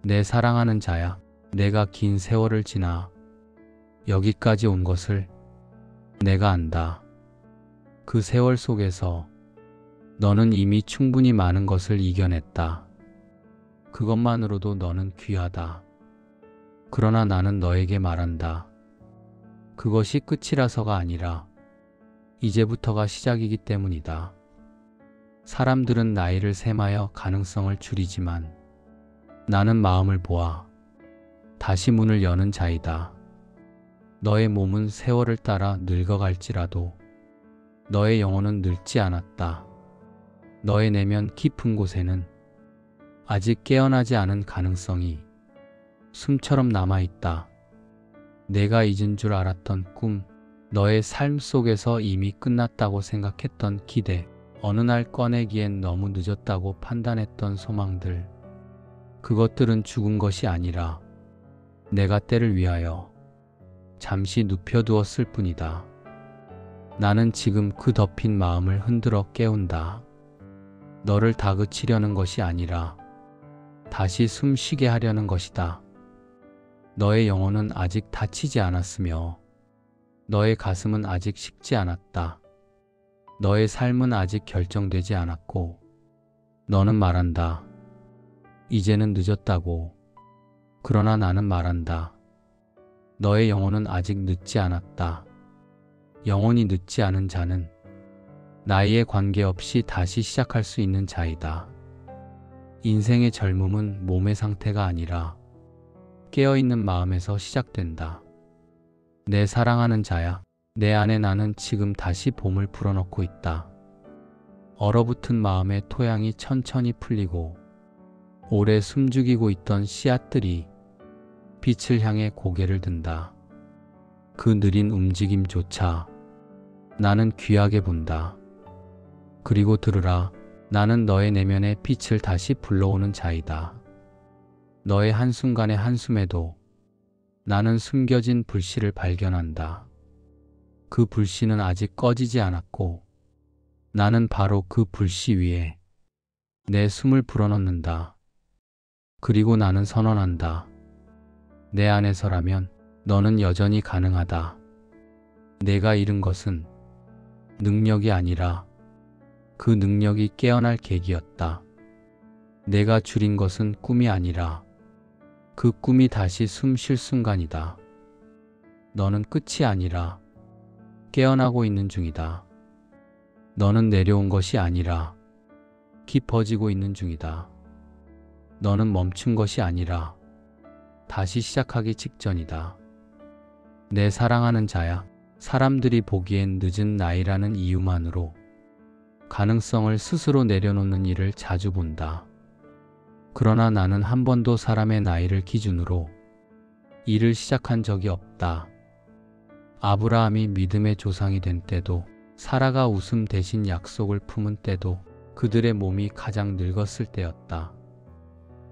내 사랑하는 자야, 내가 긴 세월을 지나 여기까지 온 것을 내가 안다. 그 세월 속에서 너는 이미 충분히 많은 것을 이겨냈다. 그것만으로도 너는 귀하다. 그러나 나는 너에게 말한다. 그것이 끝이라서가 아니라 이제부터가 시작이기 때문이다. 사람들은 나이를 셈하여 가능성을 줄이지만 나는 마음을 보아 다시 문을 여는 자이다. 너의 몸은 세월을 따라 늙어갈지라도 너의 영혼은 늙지 않았다. 너의 내면 깊은 곳에는 아직 깨어나지 않은 가능성이 숨처럼 남아있다. 내가 잊은 줄 알았던 꿈, 너의 삶 속에서 이미 끝났다고 생각했던 기대, 어느 날 꺼내기엔 너무 늦었다고 판단했던 소망들, 그것들은 죽은 것이 아니라 내가 때를 위하여 잠시 눕혀두었을 뿐이다. 나는 지금 그 덮인 마음을 흔들어 깨운다. 너를 다그치려는 것이 아니라 다시 숨 쉬게 하려는 것이다. 너의 영혼은 아직 다치지 않았으며 너의 가슴은 아직 식지 않았다. 너의 삶은 아직 결정되지 않았고 너는 말한다. 이제는 늦었다고. 그러나 나는 말한다. 너의 영혼은 아직 늦지 않았다. 영혼이 늦지 않은 자는 나이에 관계없이 다시 시작할 수 있는 자이다. 인생의 젊음은 몸의 상태가 아니라 깨어있는 마음에서 시작된다. 내 사랑하는 자야, 내 안에 나는 지금 다시 봄을 불어넣고 있다. 얼어붙은 마음의 토양이 천천히 풀리고 오래 숨죽이고 있던 씨앗들이 빛을 향해 고개를 든다. 그 느린 움직임조차 나는 귀하게 본다. 그리고 들으라, 나는 너의 내면의 빛을 다시 불러오는 자이다. 너의 한순간의 한숨에도 나는 숨겨진 불씨를 발견한다. 그 불씨는 아직 꺼지지 않았고 나는 바로 그 불씨 위에 내 숨을 불어넣는다. 그리고 나는 선언한다. 내 안에서라면 너는 여전히 가능하다. 내가 잃은 것은 능력이 아니라 그 능력이 깨어날 계기였다. 내가 줄인 것은 꿈이 아니라 그 꿈이 다시 숨 쉴 순간이다. 너는 끝이 아니라 깨어나고 있는 중이다. 너는 내려온 것이 아니라 깊어지고 있는 중이다. 너는 멈춘 것이 아니라 다시 시작하기 직전이다. 내 사랑하는 자야, 사람들이 보기엔 늦은 나이라는 이유만으로 가능성을 스스로 내려놓는 일을 자주 본다. 그러나 나는 한 번도 사람의 나이를 기준으로 일을 시작한 적이 없다. 아브라함이 믿음의 조상이 된 때도, 사라가 웃음 대신 약속을 품은 때도 그들의 몸이 가장 늙었을 때였다.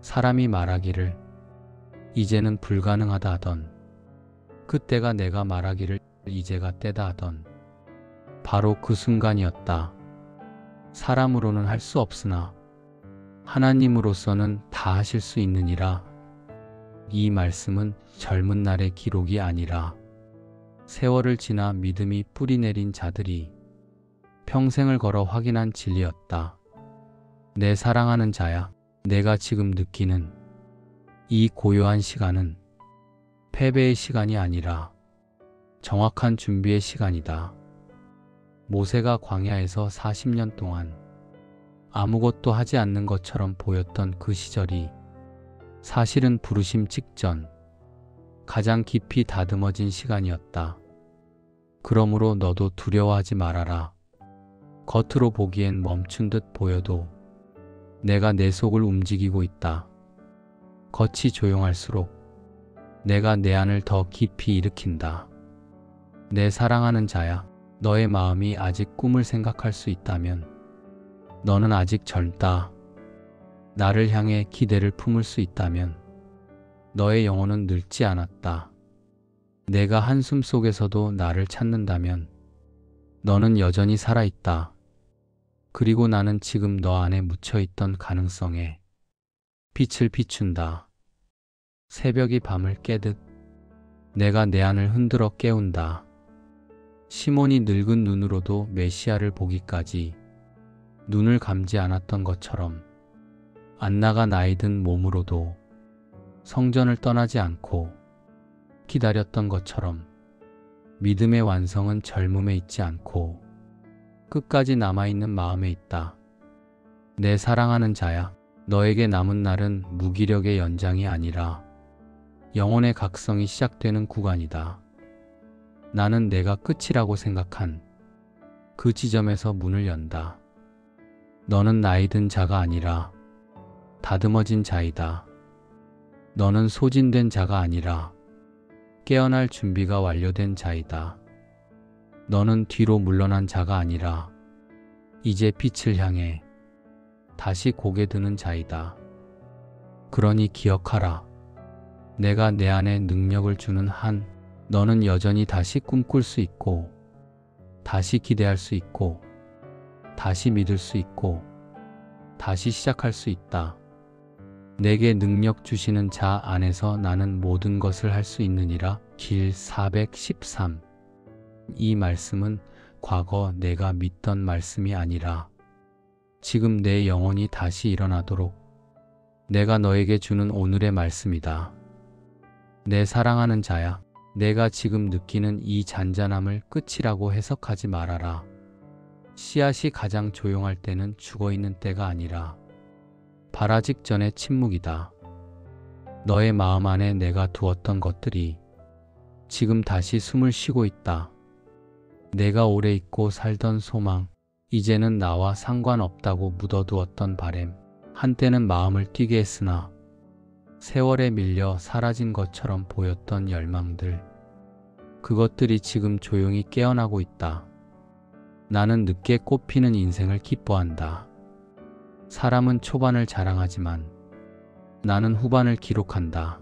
사람이 말하기를 이제는 불가능하다 하던, 그때가 내가 말하기를 이제가 때다 하던 바로 그 순간이었다. 사람으로는 할 수 없으나 하나님으로서는 다 하실 수 있느니라. 이 말씀은 젊은 날의 기록이 아니라 세월을 지나 믿음이 뿌리내린 자들이 평생을 걸어 확인한 진리였다. 내 사랑하는 자야, 내가 지금 느끼는 이 고요한 시간은 패배의 시간이 아니라 정확한 준비의 시간이다. 모세가 광야에서 40년 동안 아무것도 하지 않는 것처럼 보였던 그 시절이 사실은 부르심 직전 가장 깊이 다듬어진 시간이었다. 그러므로 너도 두려워하지 말아라. 겉으로 보기엔 멈춘 듯 보여도 내가 내 속을 움직이고 있다. 겉이 조용할수록 내가 내 안을 더 깊이 일으킨다. 내 사랑하는 자야, 너의 마음이 아직 꿈을 생각할 수 있다면 너는 아직 젊다. 나를 향해 기대를 품을 수 있다면 너의 영혼은 늙지 않았다. 내가 한숨 속에서도 나를 찾는다면 너는 여전히 살아있다. 그리고 나는 지금 너 안에 묻혀있던 가능성에 빛을 비춘다. 새벽이 밤을 깨듯 내가 내 안을 흔들어 깨운다. 시몬이 늙은 눈으로도 메시아를 보기까지 눈을 감지 않았던 것처럼 안나가 나이 든 몸으로도 성전을 떠나지 않고 기다렸던 것처럼 믿음의 완성은 젊음에 있지 않고 끝까지 남아있는 마음에 있다. 내 사랑하는 자야, 너에게 남은 날은 무기력의 연장이 아니라 영혼의 각성이 시작되는 구간이다. 나는 내가 끝이라고 생각한 그 지점에서 문을 연다. 너는 나이 든 자가 아니라 다듬어진 자이다. 너는 소진된 자가 아니라 깨어날 준비가 완료된 자이다. 너는 뒤로 물러난 자가 아니라 이제 빛을 향해 다시 고개 드는 자이다. 그러니 기억하라. 내가 내 안에 능력을 주는 한 너는 여전히 다시 꿈꿀 수 있고 다시 기대할 수 있고 다시 믿을 수 있고 다시 시작할 수 있다. 내게 능력 주시는 자 안에서 나는 모든 것을 할 수 있느니라. 길 413. 이 말씀은 과거 내가 믿던 말씀이 아니라 지금 내 영혼이 다시 일어나도록 내가 너에게 주는 오늘의 말씀이다. 내 사랑하는 자야, 내가 지금 느끼는 이 잔잔함을 끝이라고 해석하지 말아라. 씨앗이 가장 조용할 때는 죽어있는 때가 아니라 발아직 전의 침묵이다. 너의 마음 안에 내가 두었던 것들이 지금 다시 숨을 쉬고 있다. 내가 오래 잊고 살던 소망, 이제는 나와 상관없다고 묻어두었던 바램, 한때는 마음을 뛰게 했으나 세월에 밀려 사라진 것처럼 보였던 열망들, 그것들이 지금 조용히 깨어나고 있다. 나는 늦게 꽃피는 인생을 기뻐한다. 사람은 초반을 자랑하지만 나는 후반을 기록한다.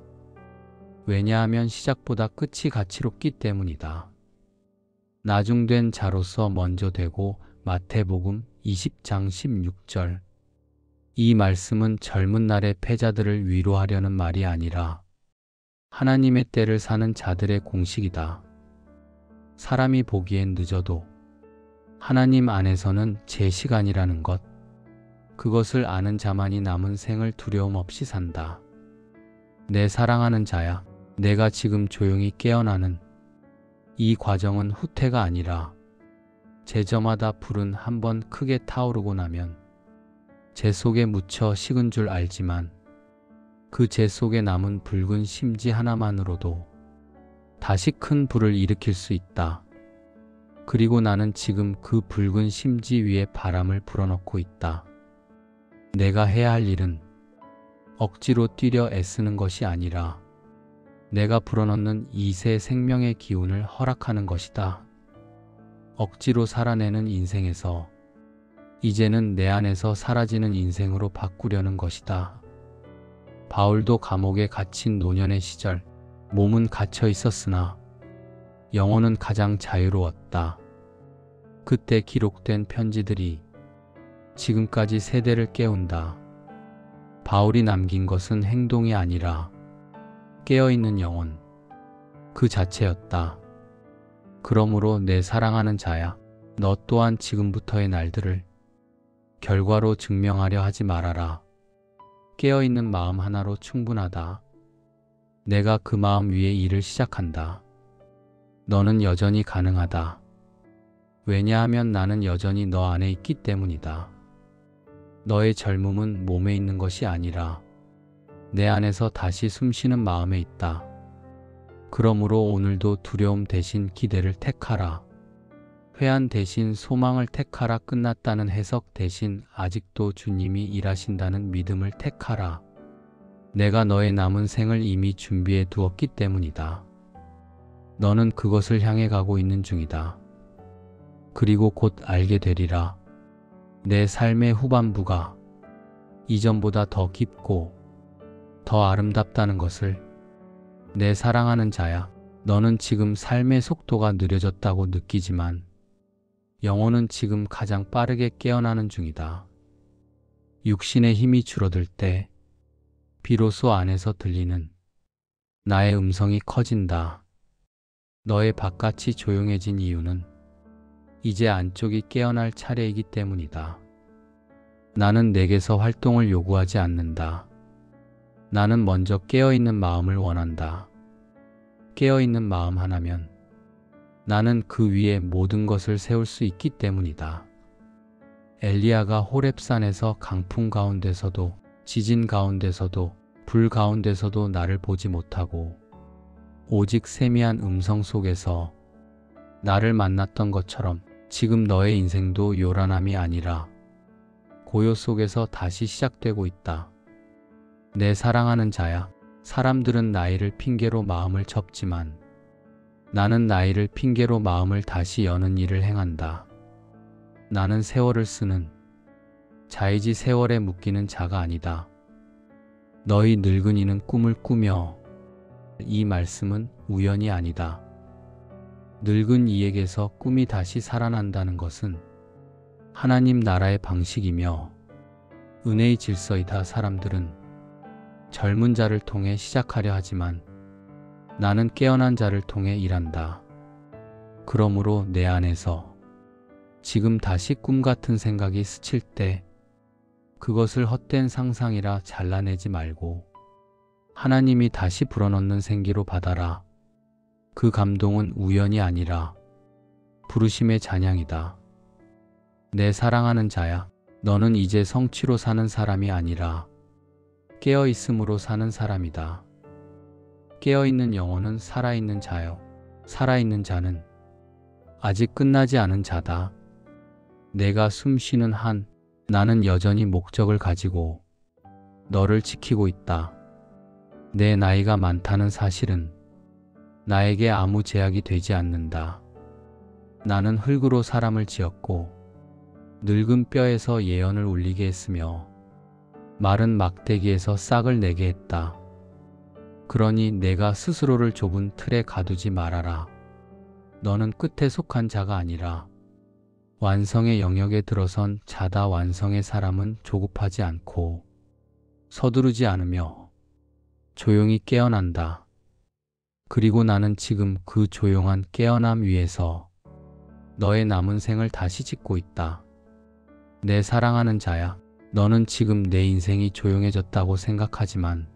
왜냐하면 시작보다 끝이 가치롭기 때문이다. 나중된 자로서 먼저 되고. 마태복음 20장 16절. 이 말씀은 젊은 날의 패자들을 위로하려는 말이 아니라 하나님의 때를 사는 자들의 공식이다. 사람이 보기엔 늦어도 하나님 안에서는 제 시간이라는 것, 그것을 아는 자만이 남은 생을 두려움 없이 산다. 내 사랑하는 자야, 내가 지금 조용히 깨어나는 이 과정은 후퇴가 아니라 제저마다 불은 한번 크게 타오르고 나면 재 속에 묻혀 식은 줄 알지만 그 재 속에 남은 붉은 심지 하나만으로도 다시 큰 불을 일으킬 수 있다. 그리고 나는 지금 그 붉은 심지 위에 바람을 불어넣고 있다. 내가 해야 할 일은 억지로 뛰려 애쓰는 것이 아니라 내가 불어넣는 이 새 생명의 기운을 허락하는 것이다. 억지로 살아내는 인생에서 이제는 내 안에서 사라지는 인생으로 바꾸려는 것이다. 바울도 감옥에 갇힌 노년의 시절, 몸은 갇혀 있었으나 영혼은 가장 자유로웠다. 그때 기록된 편지들이 지금까지 세대를 깨운다. 바울이 남긴 것은 행동이 아니라 깨어있는 영혼, 그 자체였다. 그러므로 내 사랑하는 자야, 너 또한 지금부터의 날들을 결과로 증명하려 하지 말아라. 깨어있는 마음 하나로 충분하다. 내가 그 마음 위에 일을 시작한다. 너는 여전히 가능하다. 왜냐하면 나는 여전히 너 안에 있기 때문이다. 너의 젊음은 몸에 있는 것이 아니라 내 안에서 다시 숨쉬는 마음에 있다. 그러므로 오늘도 두려움 대신 기대를 택하라. 회한 대신 소망을 택하라. 끝났다는 해석 대신 아직도 주님이 일하신다는 믿음을 택하라. 내가 너의 남은 생을 이미 준비해 두었기 때문이다. 너는 그것을 향해 가고 있는 중이다. 그리고 곧 알게 되리라. 내 삶의 후반부가 이전보다 더 깊고 더 아름답다는 것을. 내 사랑하는 자야, 너는 지금 삶의 속도가 느려졌다고 느끼지만 영혼은 지금 가장 빠르게 깨어나는 중이다. 육신의 힘이 줄어들 때 비로소 안에서 들리는 나의 음성이 커진다. 너의 바깥이 조용해진 이유는 이제 안쪽이 깨어날 차례이기 때문이다. 나는 내게서 활동을 요구하지 않는다. 나는 먼저 깨어있는 마음을 원한다. 깨어있는 마음 하나면 나는 그 위에 모든 것을 세울 수 있기 때문이다. 엘리야가 호렙산에서 강풍 가운데서도 지진 가운데서도 불 가운데서도 나를 보지 못하고 오직 세미한 음성 속에서 나를 만났던 것처럼 지금 너의 인생도 요란함이 아니라 고요 속에서 다시 시작되고 있다. 내 사랑하는 자야, 사람들은 나이를 핑계로 마음을 접지만 나는 나이를 핑계로 마음을 다시 여는 일을 행한다. 나는 세월을 쓰는 자이지 세월에 묶이는 자가 아니다. 너희 늙은이는 꿈을 꾸며 이 말씀은 우연이 아니다. 늙은 이에게서 꿈이 다시 살아난다는 것은 하나님 나라의 방식이며 은혜의 질서이다. 사람들은 젊은 자를 통해 시작하려 하지만 나는 깨어난 자를 통해 일한다. 그러므로 내 안에서 지금 다시 꿈 같은 생각이 스칠 때 그것을 헛된 상상이라 잘라내지 말고 하나님이 다시 불어넣는 생기로 받아라. 그 감동은 우연이 아니라 부르심의 찬양이다. 내 사랑하는 자야, 너는 이제 성취로 사는 사람이 아니라 깨어있음으로 사는 사람이다. 깨어있는 영혼은 살아있는 자요. 살아있는 자는 아직 끝나지 않은 자다. 내가 숨쉬는 한 나는 여전히 목적을 가지고 너를 지키고 있다. 내 나이가 많다는 사실은 나에게 아무 제약이 되지 않는다. 나는 흙으로 사람을 지었고 늙은 뼈에서 예언을 울리게 했으며 마른 막대기에서 싹을 내게 했다. 그러니 내가 스스로를 좁은 틀에 가두지 말아라. 너는 끝에 속한 자가 아니라 완성의 영역에 들어선 자다. 완성의 사람은 조급하지 않고 서두르지 않으며 조용히 깨어난다. 그리고 나는 지금 그 조용한 깨어남 위에서 너의 남은 생을 다시 짓고 있다. 내 사랑하는 자야, 너는 지금 내 인생이 조용해졌다고 생각하지만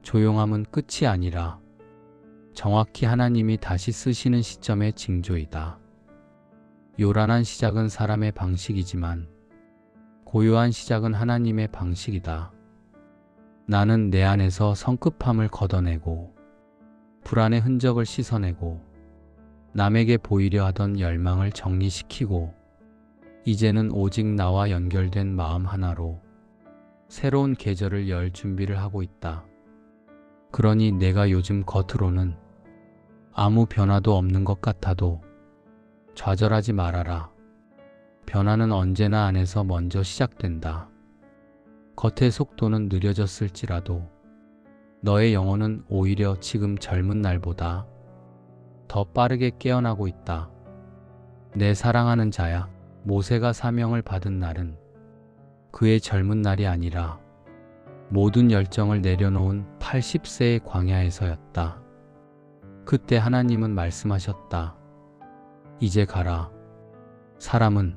조용함은 끝이 아니라 정확히 하나님이 다시 쓰시는 시점의 징조이다. 요란한 시작은 사람의 방식이지만 고요한 시작은 하나님의 방식이다. 나는 내 안에서 성급함을 걷어내고 불안의 흔적을 씻어내고 남에게 보이려 하던 열망을 정리시키고 이제는 오직 나와 연결된 마음 하나로 새로운 계절을 열 준비를 하고 있다. 그러니 내가 요즘 겉으로는 아무 변화도 없는 것 같아도 좌절하지 말아라. 변화는 언제나 안에서 먼저 시작된다. 겉의 속도는 느려졌을지라도 너의 영혼은 오히려 지금 젊은 날보다 더 빠르게 깨어나고 있다. 내 사랑하는 자야, 모세가 사명을 받은 날은 그의 젊은 날이 아니라 모든 열정을 내려놓은 80세의 광야에서였다. 그때 하나님은 말씀하셨다. 이제 가라. 사람은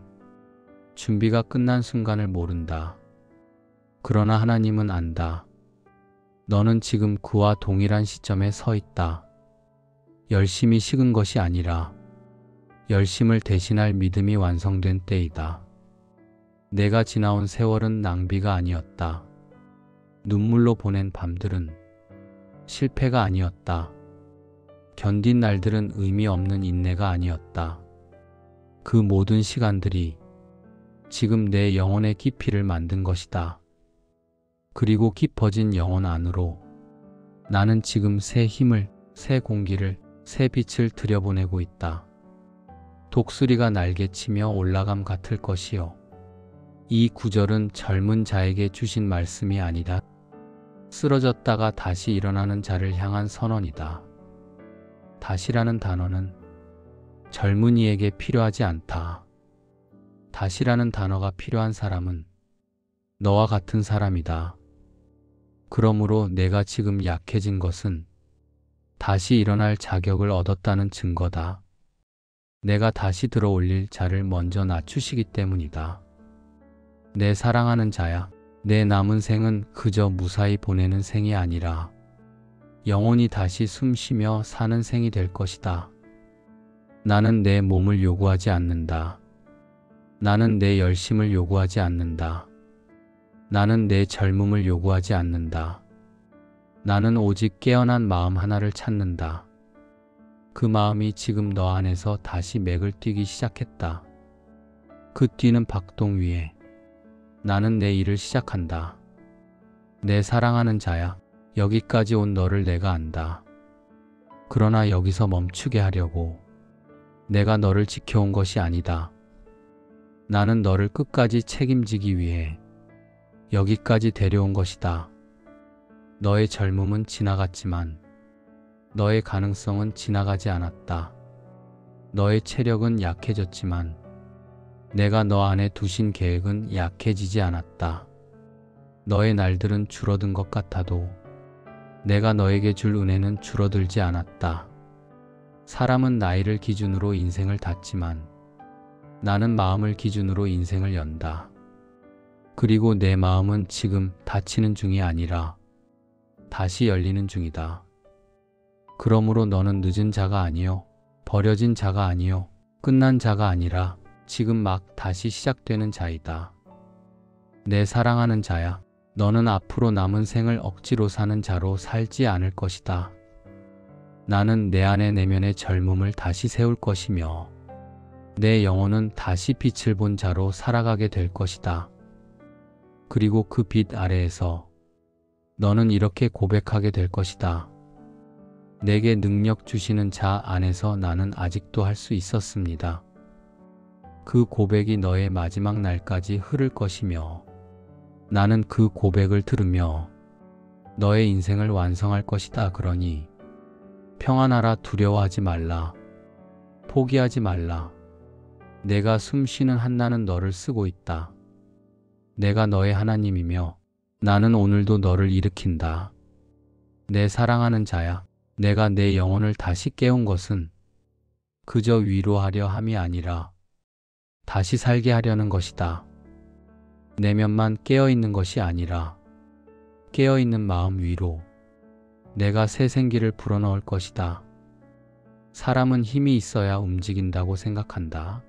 준비가 끝난 순간을 모른다. 그러나 하나님은 안다. 너는 지금 그와 동일한 시점에 서 있다. 열심히 식은 것이 아니라 열심을 대신할 믿음이 완성된 때이다. 내가 지나온 세월은 낭비가 아니었다. 눈물로 보낸 밤들은 실패가 아니었다. 견딘 날들은 의미 없는 인내가 아니었다. 그 모든 시간들이 지금 내 영혼의 깊이를 만든 것이다. 그리고 깊어진 영혼 안으로 나는 지금 새 힘을, 새 공기를, 새 빛을 들여보내고 있다. 독수리가 날개치며 올라감 같을 것이요. 이 구절은 젊은 자에게 주신 말씀이 아니다. 쓰러졌다가 다시 일어나는 자를 향한 선언이다. 다시라는 단어는 젊은이에게 필요하지 않다. 다시라는 단어가 필요한 사람은 너와 같은 사람이다. 그러므로 내가 지금 약해진 것은 다시 일어날 자격을 얻었다는 증거다. 내가 다시 들어 올릴 자를 먼저 낮추시기 때문이다. 내 사랑하는 자야, 내 남은 생은 그저 무사히 보내는 생이 아니라 영원히 다시 숨쉬며 사는 생이 될 것이다. 나는 내 몸을 요구하지 않는다. 나는 내 열심을 요구하지 않는다. 나는 내 젊음을 요구하지 않는다. 나는 오직 깨어난 마음 하나를 찾는다. 그 마음이 지금 너 안에서 다시 맥을 뛰기 시작했다. 그 뛰는 박동 위에 나는 내 일을 시작한다. 내 사랑하는 자야, 여기까지 온 너를 내가 안다. 그러나 여기서 멈추게 하려고 내가 너를 지켜온 것이 아니다. 나는 너를 끝까지 책임지기 위해 여기까지 데려온 것이다. 너의 젊음은 지나갔지만 너의 가능성은 지나가지 않았다. 너의 체력은 약해졌지만 내가 너 안에 두신 계획은 약해지지 않았다. 너의 날들은 줄어든 것 같아도 내가 너에게 줄 은혜는 줄어들지 않았다. 사람은 나이를 기준으로 인생을 닫지만 나는 마음을 기준으로 인생을 연다. 그리고 내 마음은 지금 닫히는 중이 아니라 다시 열리는 중이다. 그러므로 너는 늦은 자가 아니요, 버려진 자가 아니요, 끝난 자가 아니라 지금 막 다시 시작되는 자이다. 내 사랑하는 자야, 너는 앞으로 남은 생을 억지로 사는 자로 살지 않을 것이다. 나는 내 안의 내면의 젊음을 다시 세울 것이며 내 영혼은 다시 빛을 본 자로 살아가게 될 것이다. 그리고 그 빛 아래에서 너는 이렇게 고백하게 될 것이다. 내게 능력 주시는 자 안에서 나는 아직도 할 수 있었습니다. 그 고백이 너의 마지막 날까지 흐를 것이며 나는 그 고백을 들으며 너의 인생을 완성할 것이다. 그러니 평안하라, 두려워하지 말라, 포기하지 말라. 내가 숨쉬는 한나는 너를 쓰고 있다. 내가 너의 하나님이며 나는 오늘도 너를 일으킨다. 내 사랑하는 자야, 내가 내 영혼을 다시 깨운 것은 그저 위로하려 함이 아니라 다시 살게 하려는 것이다. 내면만 깨어있는 것이 아니라 깨어있는 마음 위로 내가 새 생기를 불어넣을 것이다. 사람은 힘이 있어야 움직인다고 생각한다.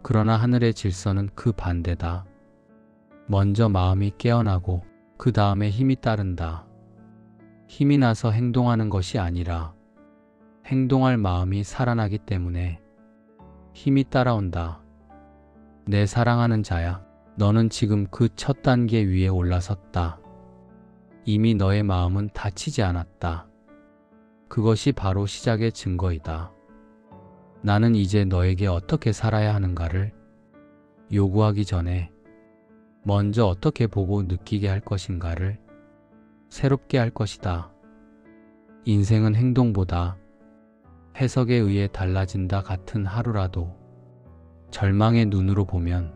그러나 하늘의 질서는 그 반대다. 먼저 마음이 깨어나고 그 다음에 힘이 따른다. 힘이 나서 행동하는 것이 아니라 행동할 마음이 살아나기 때문에 힘이 따라온다. 내 사랑하는 자야, 너는 지금 그 첫 단계 위에 올라섰다. 이미 너의 마음은 다치지 않았다. 그것이 바로 시작의 증거이다. 나는 이제 너에게 어떻게 살아야 하는가를 요구하기 전에 먼저 어떻게 보고 느끼게 할 것인가를 새롭게 할 것이다. 인생은 행동보다 해석에 의해 달라진다. 같은 하루라도 절망의 눈으로 보면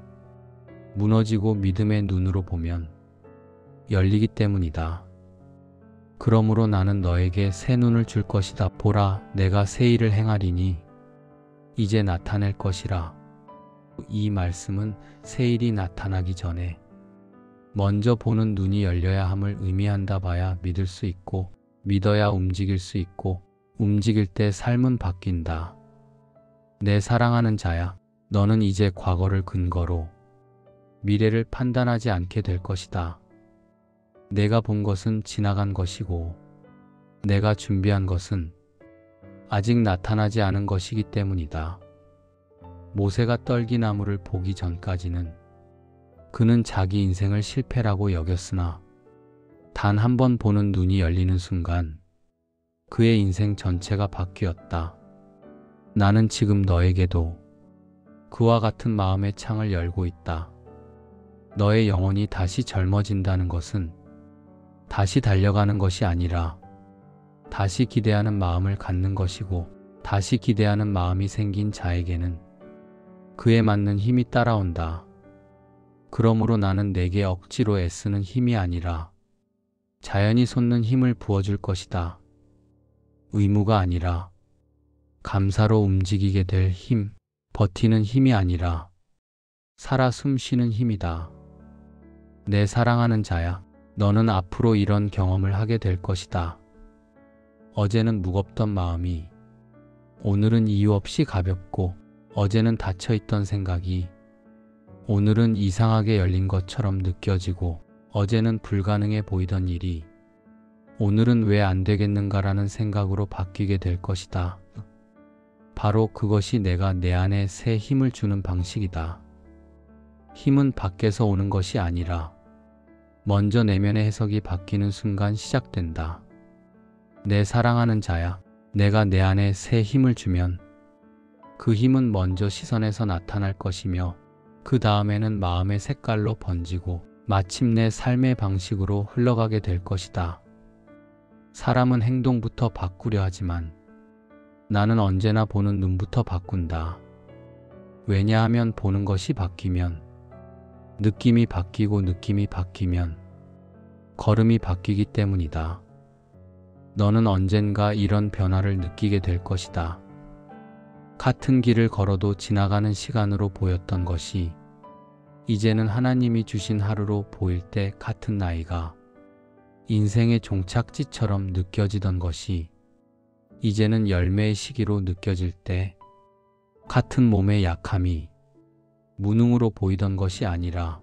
무너지고 믿음의 눈으로 보면 열리기 때문이다. 그러므로 나는 너에게 새 눈을 줄 것이다. 보라, 내가 새 일을 행하리니 이제 나타낼 것이라. 이 말씀은 새 일이 나타나기 전에 먼저 보는 눈이 열려야 함을 의미한다. 봐야 믿을 수 있고 믿어야 움직일 수 있고 움직일 때 삶은 바뀐다. 내 사랑하는 자야, 너는 이제 과거를 근거로 미래를 판단하지 않게 될 것이다. 내가 본 것은 지나간 것이고 내가 준비한 것은 아직 나타나지 않은 것이기 때문이다. 모세가 떨기나무를 보기 전까지는 그는 자기 인생을 실패라고 여겼으나 단 한 번 보는 눈이 열리는 순간 그의 인생 전체가 바뀌었다. 나는 지금 너에게도 그와 같은 마음의 창을 열고 있다. 너의 영혼이 다시 젊어진다는 것은 다시 달려가는 것이 아니라 다시 기대하는 마음을 갖는 것이고, 다시 기대하는 마음이 생긴 자에게는 그에 맞는 힘이 따라온다. 그러므로 나는 내게 억지로 애쓰는 힘이 아니라 자연히 솟는 힘을 부어줄 것이다. 의무가 아니라 감사로 움직이게 될 힘, 버티는 힘이 아니라 살아 숨쉬는 힘이다. 내 사랑하는 자야, 너는 앞으로 이런 경험을 하게 될 것이다. 어제는 무겁던 마음이 오늘은 이유 없이 가볍고, 어제는 닫혀있던 생각이 오늘은 이상하게 열린 것처럼 느껴지고, 어제는 불가능해 보이던 일이 오늘은 왜 안 되겠는가라는 생각으로 바뀌게 될 것이다. 바로 그것이 내가 내 안에 새 힘을 주는 방식이다. 힘은 밖에서 오는 것이 아니라 먼저 내면의 해석이 바뀌는 순간 시작된다. 내 사랑하는 자야, 내가 내 안에 새 힘을 주면 그 힘은 먼저 시선에서 나타날 것이며, 그 다음에는 마음의 색깔로 번지고 마침내 삶의 방식으로 흘러가게 될 것이다. 사람은 행동부터 바꾸려 하지만 나는 언제나 보는 눈부터 바꾼다. 왜냐하면 보는 것이 바뀌면 느낌이 바뀌고, 느낌이 바뀌면 걸음이 바뀌기 때문이다. 너는 언젠가 이런 변화를 느끼게 될 것이다. 같은 길을 걸어도 지나가는 시간으로 보였던 것이 이제는 하나님이 주신 하루로 보일 때, 같은 나이가 인생의 종착지처럼 느껴지던 것이 이제는 열매의 시기로 느껴질 때, 같은 몸의 약함이 무능으로 보이던 것이 아니라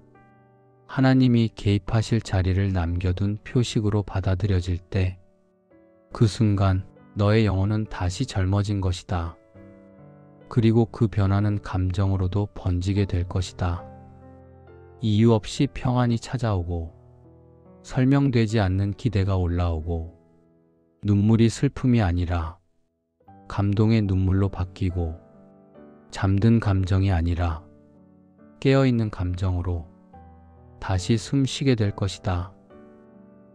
하나님이 개입하실 자리를 남겨둔 표식으로 받아들여질 때, 그 순간 너의 영혼은 다시 젊어진 것이다. 그리고 그 변화는 감정으로도 번지게 될 것이다. 이유 없이 평안이 찾아오고, 설명되지 않는 기대가 올라오고, 눈물이 슬픔이 아니라 감동의 눈물로 바뀌고, 잠든 감정이 아니라 깨어있는 감정으로 다시 숨쉬게 될 것이다.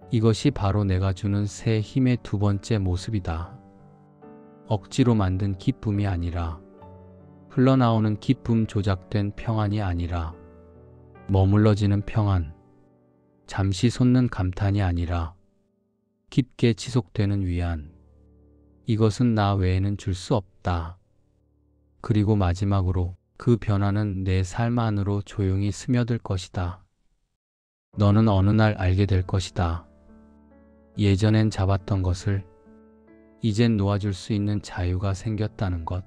이것이 바로 내가 주는 새 힘의 두 번째 모습이다. 억지로 만든 기쁨이 아니라, 흘러나오는 기쁨, 조작된 평안이 아니라 머물러지는 평안, 잠시 솟는 감탄이 아니라 깊게 지속되는 위안. 이것은 나 외에는 줄 수 없다. 그리고 마지막으로 그 변화는 내 삶 안으로 조용히 스며들 것이다. 너는 어느 날 알게 될 것이다. 예전엔 잡았던 것을 이젠 놓아줄 수 있는 자유가 생겼다는 것.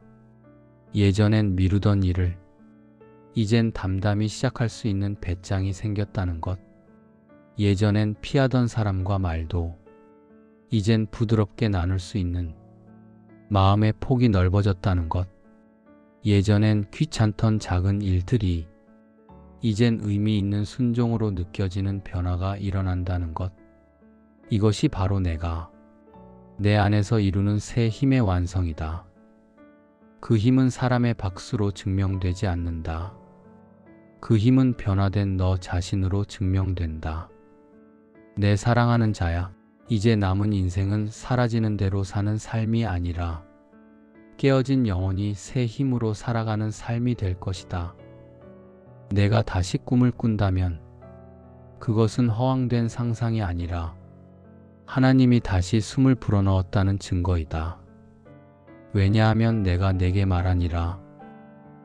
예전엔 미루던 일을 이젠 담담히 시작할 수 있는 배짱이 생겼다는 것. 예전엔 피하던 사람과 말도 이젠 부드럽게 나눌 수 있는 마음의 폭이 넓어졌다는 것. 예전엔 귀찮던 작은 일들이 이젠 의미 있는 순종으로 느껴지는 변화가 일어난다는 것. 이것이 바로 내가 내 안에서 이루는 새 힘의 완성이다. 그 힘은 사람의 박수로 증명되지 않는다. 그 힘은 변화된 너 자신으로 증명된다. 내 사랑하는 자야, 이제 남은 인생은 사라지는 대로 사는 삶이 아니라 깨어진 영혼이 새 힘으로 살아가는 삶이 될 것이다. 내가 다시 꿈을 꾼다면 그것은 허황된 상상이 아니라 하나님이 다시 숨을 불어넣었다는 증거이다. 왜냐하면 내가 내게 말하니라.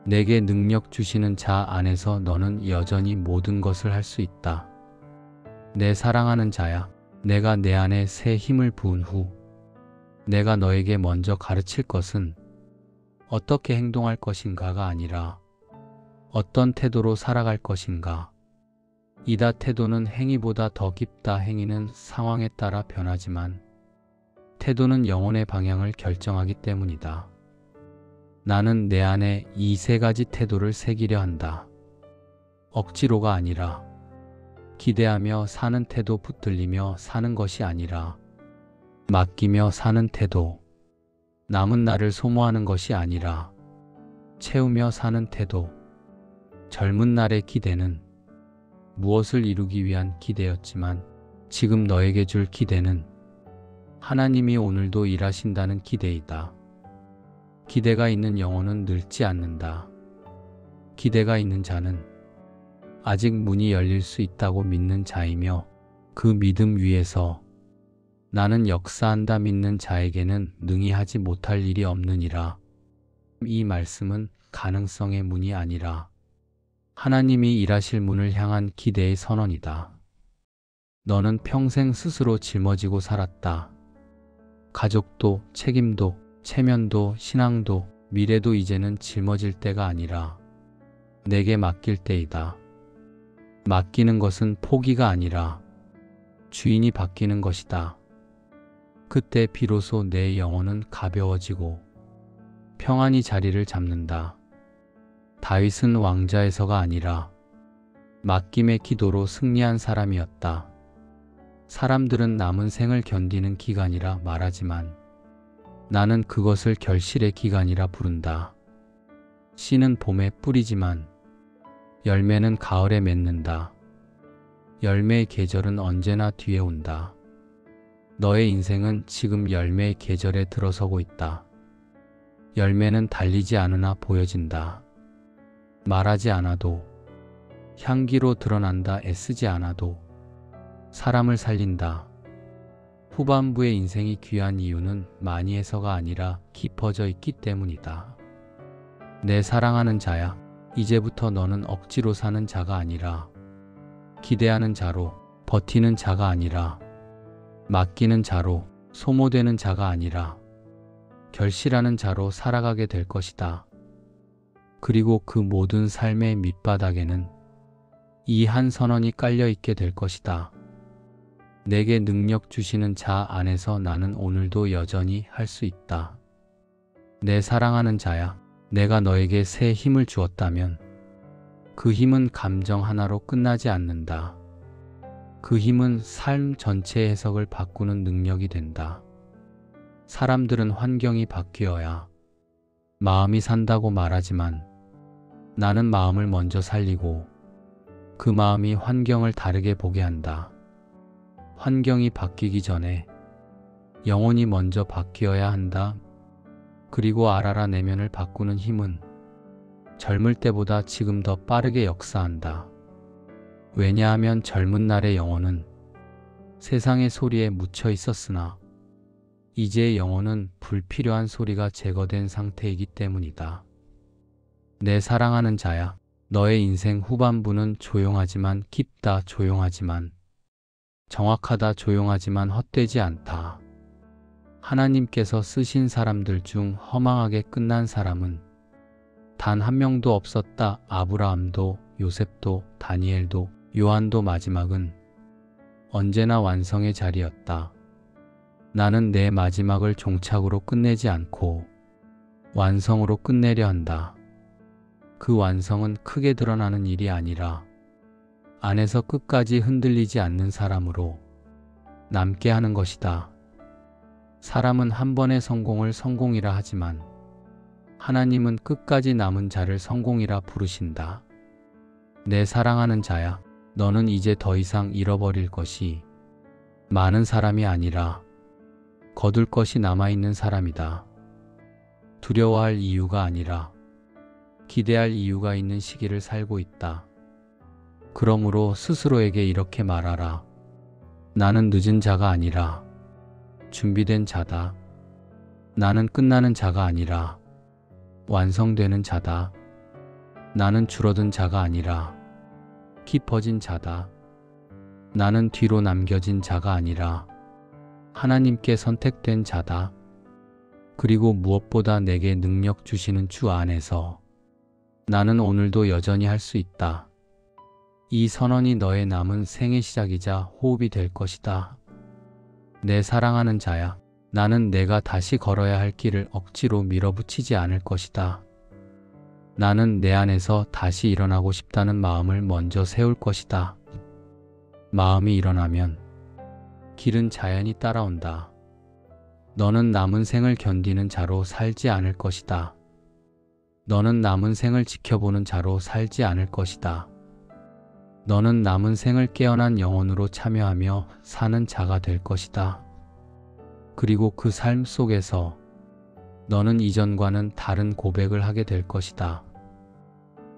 내게 능력 주시는 자 안에서 너는 여전히 모든 것을 할 수 있다. 내 사랑하는 자야, 내가 내 안에 새 힘을 부은 후 내가 너에게 먼저 가르칠 것은 어떻게 행동할 것인가가 아니라 어떤 태도로 살아갈 것인가. 이다. 태도는 행위보다 더 깊다. 행위는 상황에 따라 변하지만 태도는 영혼의 방향을 결정하기 때문이다. 나는 내 안에 이 세 가지 태도를 새기려 한다. 억지로가 아니라 기대하며 사는 태도, 붙들리며 사는 것이 아니라 맡기며 사는 태도, 남은 나를 소모하는 것이 아니라 채우며 사는 태도. 젊은 날의 기대는 무엇을 이루기 위한 기대였지만 지금 너에게 줄 기대는 하나님이 오늘도 일하신다는 기대이다. 기대가 있는 영혼은 늙지 않는다. 기대가 있는 자는 아직 문이 열릴 수 있다고 믿는 자이며 그 믿음 위에서 나는 역사한다 믿는 자에게는 능히 하지 못할 일이 없느니라. 이 말씀은 가능성의 문이 아니라 하나님이 일하실 문을 향한 기대의 선언이다. 너는 평생 스스로 짊어지고 살았다. 가족도, 책임도, 체면도, 신앙도, 미래도 이제는 짊어질 때가 아니라 내게 맡길 때이다. 맡기는 것은 포기가 아니라 주인이 바뀌는 것이다. 그때 비로소 내 영혼은 가벼워지고 평안히 자리를 잡는다. 다윗은 왕자에서가 아니라 맡김의 기도로 승리한 사람이었다. 사람들은 남은 생을 견디는 기간이라 말하지만 나는 그것을 결실의 기간이라 부른다. 씨는 봄에 뿌리지만 열매는 가을에 맺는다. 열매의 계절은 언제나 뒤에 온다. 너의 인생은 지금 열매의 계절에 들어서고 있다. 열매는 달리지 않으나 보여진다. 말하지 않아도, 향기로 드러난다. 애쓰지 않아도 사람을 살린다. 후반부의 인생이 귀한 이유는 많이 해서가 아니라 깊어져 있기 때문이다. 내 사랑하는 자야, 이제부터 너는 억지로 사는 자가 아니라 기대하는 자로, 버티는 자가 아니라 맡기는 자로, 소모되는 자가 아니라 결실하는 자로 살아가게 될 것이다. 그리고 그 모든 삶의 밑바닥에는 이 한 선언이 깔려 있게 될 것이다. 내게 능력 주시는 자 안에서 나는 오늘도 여전히 할 수 있다. 내 사랑하는 자야, 내가 너에게 새 힘을 주었다면 그 힘은 감정 하나로 끝나지 않는다. 그 힘은 삶 전체의 해석을 바꾸는 능력이 된다. 사람들은 환경이 바뀌어야 마음이 산다고 말하지만 나는 마음을 먼저 살리고 그 마음이 환경을 다르게 보게 한다. 환경이 바뀌기 전에 영혼이 먼저 바뀌어야 한다. 그리고 알아라, 내면을 바꾸는 힘은 젊을 때보다 지금 더 빠르게 역사한다. 왜냐하면 젊은 날의 영혼은 세상의 소리에 묻혀 있었으나 이제의 영혼은 불필요한 소리가 제거된 상태이기 때문이다. 내 사랑하는 자야, 너의 인생 후반부는 조용하지만 깊다. 조용하지만 정확하다. 조용하지만 헛되지 않다. 하나님께서 쓰신 사람들 중 허망하게 끝난 사람은 단 한 명도 없었다. 아브라함도, 요셉도, 다니엘도, 요한도 마지막은 언제나 완성의 자리였다. 나는 내 마지막을 종착으로 끝내지 않고 완성으로 끝내려 한다. 그 완성은 크게 드러나는 일이 아니라 안에서 끝까지 흔들리지 않는 사람으로 남게 하는 것이다. 사람은 한 번의 성공을 성공이라 하지만 하나님은 끝까지 남은 자를 성공이라 부르신다. 내 사랑하는 자야, 너는 이제 더 이상 잃어버릴 것이 많은 사람이 아니라 거둘 것이 남아있는 사람이다. 두려워할 이유가 아니라 기대할 이유가 있는 시기를 살고 있다. 그러므로 스스로에게 이렇게 말하라. 나는 늦은 자가 아니라 준비된 자다. 나는 끝나는 자가 아니라 완성되는 자다. 나는 줄어든 자가 아니라 깊어진 자다. 나는 뒤로 남겨진 자가 아니라 하나님께 선택된 자다. 그리고 무엇보다 내게 능력 주시는 주 안에서 나는 오늘도 여전히 할 수 있다. 이 선언이 너의 남은 생의 시작이자 호흡이 될 것이다. 내 사랑하는 자야, 나는 내가 다시 걸어야 할 길을 억지로 밀어붙이지 않을 것이다. 나는 내 안에서 다시 일어나고 싶다는 마음을 먼저 세울 것이다. 마음이 일어나면 길은 자연히 따라온다. 너는 남은 생을 견디는 자로 살지 않을 것이다. 너는 남은 생을 지켜보는 자로 살지 않을 것이다. 너는 남은 생을 깨어난 영혼으로 참여하며 사는 자가 될 것이다. 그리고 그 삶 속에서 너는 이전과는 다른 고백을 하게 될 것이다.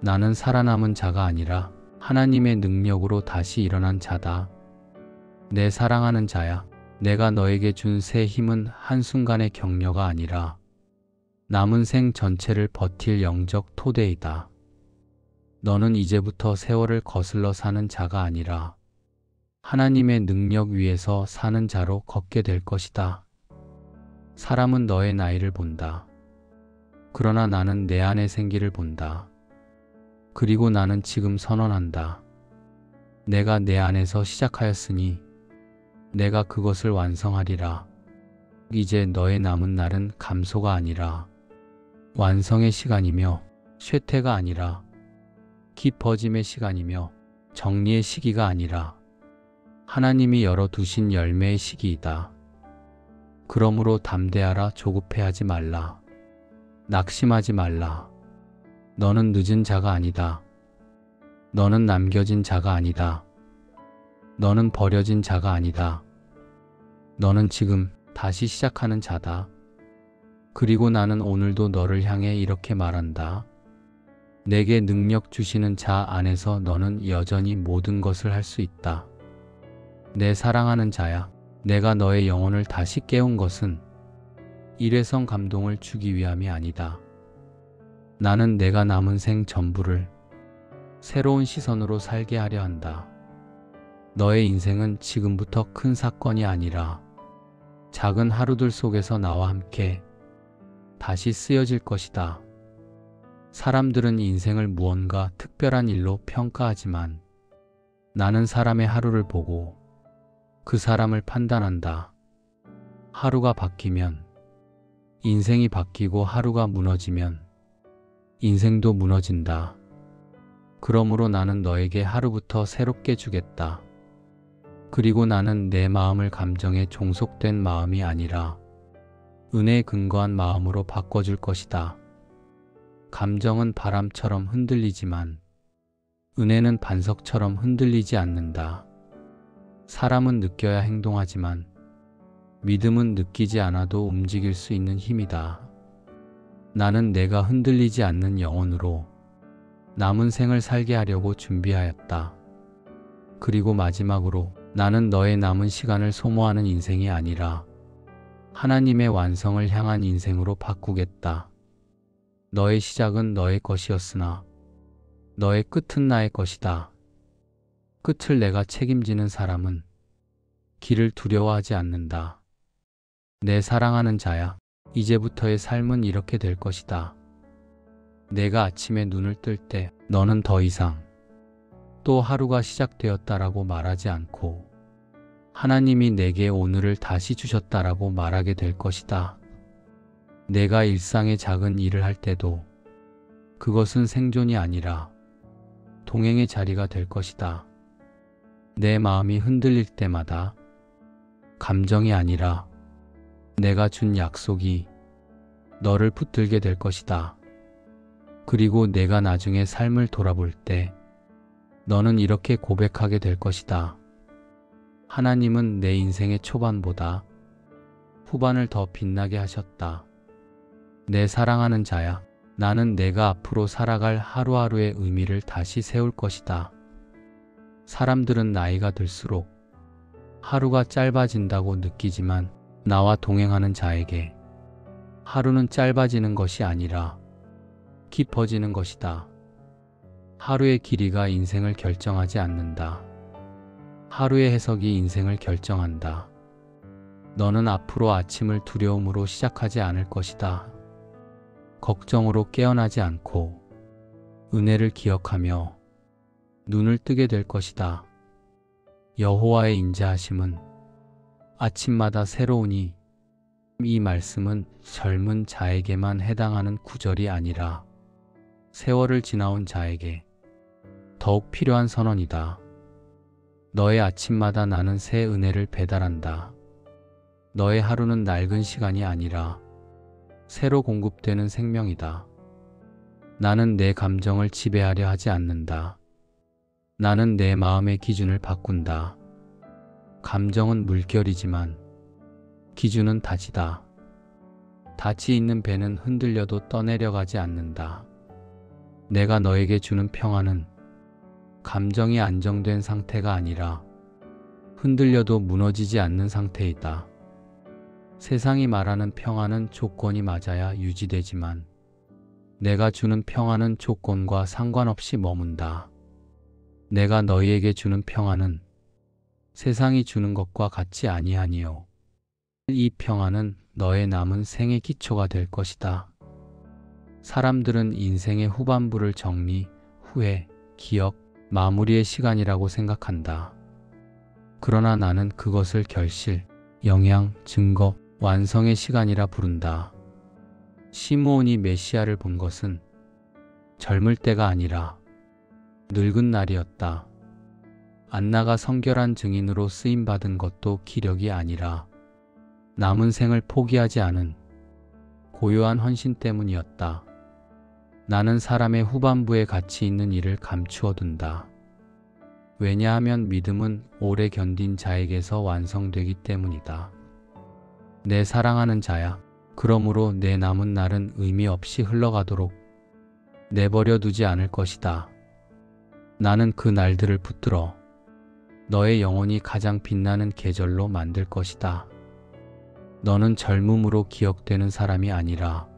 나는 살아남은 자가 아니라 하나님의 능력으로 다시 일어난 자다. 내 사랑하는 자야, 내가 너에게 준 새 힘은 한순간의 격려가 아니라 남은 생 전체를 버틸 영적 토대이다. 너는 이제부터 세월을 거슬러 사는 자가 아니라 하나님의 능력 위에서 사는 자로 걷게 될 것이다. 사람은 너의 나이를 본다. 그러나 나는 내 안의 생기를 본다. 그리고 나는 지금 선언한다. 내가 내 안에서 시작하였으니 내가 그것을 완성하리라. 이제 너의 남은 날은 감소가 아니라 완성의 시간이며 쇠퇴가 아니라 깊어짐의 시간이며 정리의 시기가 아니라 하나님이 열어두신 열매의 시기이다. 그러므로 담대하라. 조급해하지 말라. 낙심하지 말라. 너는 늦은 자가 아니다. 너는 남겨진 자가 아니다. 너는 버려진 자가 아니다. 너는 지금 다시 시작하는 자다. 그리고 나는 오늘도 너를 향해 이렇게 말한다. 내게 능력 주시는 자 안에서 너는 여전히 모든 것을 할 수 있다. 내 사랑하는 자야, 내가 너의 영혼을 다시 깨운 것은 일회성 감동을 주기 위함이 아니다. 나는 내가 남은 생 전부를 새로운 시선으로 살게 하려 한다. 너의 인생은 지금부터 큰 사건이 아니라 작은 하루들 속에서 나와 함께 다시 쓰여질 것이다. 사람들은 인생을 무언가 특별한 일로 평가하지만 나는 사람의 하루를 보고 그 사람을 판단한다. 하루가 바뀌면 인생이 바뀌고 하루가 무너지면 인생도 무너진다. 그러므로 나는 너에게 하루부터 새롭게 주겠다. 그리고 나는 내 마음을 감정에 종속된 마음이 아니라 은혜에 근거한 마음으로 바꿔줄 것이다. 감정은 바람처럼 흔들리지만 은혜는 반석처럼 흔들리지 않는다. 사람은 느껴야 행동하지만 믿음은 느끼지 않아도 움직일 수 있는 힘이다. 나는 내가 흔들리지 않는 영혼으로 남은 생을 살게 하려고 준비하였다. 그리고 마지막으로 나는 너의 남은 시간을 소모하는 인생이 아니라 하나님의 완성을 향한 인생으로 바꾸겠다. 너의 시작은 너의 것이었으나 너의 끝은 나의 것이다. 끝을 내가 책임지는 사람은 길을 두려워하지 않는다. 내 사랑하는 자야, 이제부터의 삶은 이렇게 될 것이다. 내가 아침에 눈을 뜰 때 너는 더 이상 또 하루가 시작되었다라고 말하지 않고 하나님이 내게 오늘을 다시 주셨다라고 말하게 될 것이다. 내가 일상의 작은 일을 할 때도 그것은 생존이 아니라 동행의 자리가 될 것이다. 내 마음이 흔들릴 때마다 감정이 아니라 내가 준 약속이 너를 붙들게 될 것이다. 그리고 내가 나중에 삶을 돌아볼 때 너는 이렇게 고백하게 될 것이다. 하나님은 내 인생의 초반보다 후반을 더 빛나게 하셨다. 내 사랑하는 자야, 나는 내가 앞으로 살아갈 하루하루의 의미를 다시 세울 것이다. 사람들은 나이가 들수록 하루가 짧아진다고 느끼지만 나와 동행하는 자에게 하루는 짧아지는 것이 아니라 깊어지는 것이다. 하루의 길이가 인생을 결정하지 않는다. 하루의 해석이 인생을 결정한다. 너는 앞으로 아침을 두려움으로 시작하지 않을 것이다. 걱정으로 깨어나지 않고 은혜를 기억하며 눈을 뜨게 될 것이다. 여호와의 인자하심은 아침마다 새로우니 이 말씀은 젊은 자에게만 해당하는 구절이 아니라 세월을 지나온 자에게 더욱 필요한 선언이다. 너의 아침마다 나는 새 은혜를 배달한다. 너의 하루는 낡은 시간이 아니라 새로 공급되는 생명이다. 나는 내 감정을 지배하려 하지 않는다. 나는 내 마음의 기준을 바꾼다. 감정은 물결이지만 기준은 닷이다. 닷이 있는 배는 흔들려도 떠내려가지 않는다. 내가 너에게 주는 평안은 감정이 안정된 상태가 아니라 흔들려도 무너지지 않는 상태이다. 세상이 말하는 평안은 조건이 맞아야 유지되지만 내가 주는 평안은 조건과 상관없이 머문다. 내가 너희에게 주는 평안은 세상이 주는 것과 같지 아니하니요. 이 평안은 너의 남은 생의 기초가 될 것이다. 사람들은 인생의 후반부를 정리, 후회, 기억, 마무리의 시간이라고 생각한다. 그러나 나는 그것을 결실, 영양, 증거, 완성의 시간이라 부른다. 시므온이 메시아를 본 것은 젊을 때가 아니라 늙은 날이었다. 안나가 성결한 증인으로 쓰임받은 것도 기력이 아니라 남은 생을 포기하지 않은 고요한 헌신 때문이었다. 나는 사람의 후반부에 가치 있는 일을 감추어 둔다. 왜냐하면 믿음은 오래 견딘 자에게서 완성되기 때문이다. 내 사랑하는 자야, 그러므로 내 남은 날은 의미 없이 흘러가도록 내버려 두지 않을 것이다. 나는 그 날들을 붙들어 너의 영혼이 가장 빛나는 계절로 만들 것이다. 너는 젊음으로 기억되는 사람이 아니라